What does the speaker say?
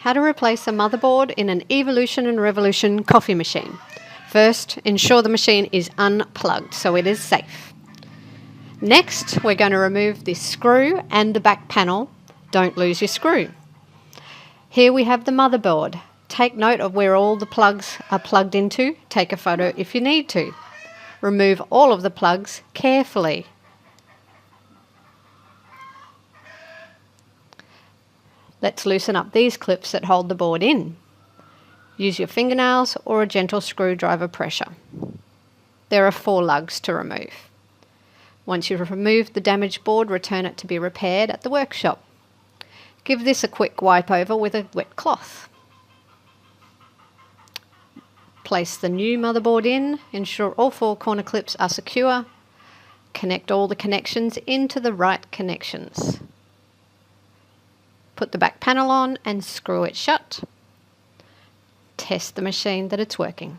How to replace a motherboard in an Evolution and Revolution coffee machine. First, ensure the machine is unplugged so it is safe. Next, we're going to remove this screw and the back panel. Don't lose your screw. Here we have the motherboard. Take note of where all the plugs are plugged into. Take a photo if you need to. Remove all of the plugs carefully. Let's loosen up these clips that hold the board in. Use your fingernails or a gentle screwdriver pressure. There are 4 lugs to remove. Once you've removed the damaged board, return it to be repaired at the workshop. Give this a quick wipe over with a wet cloth. Place the new motherboard in. Ensure all 4 corner clips are secure. Connect all the connections into the right connections. Put the back panel on and screw it shut. Test the machine that it's working.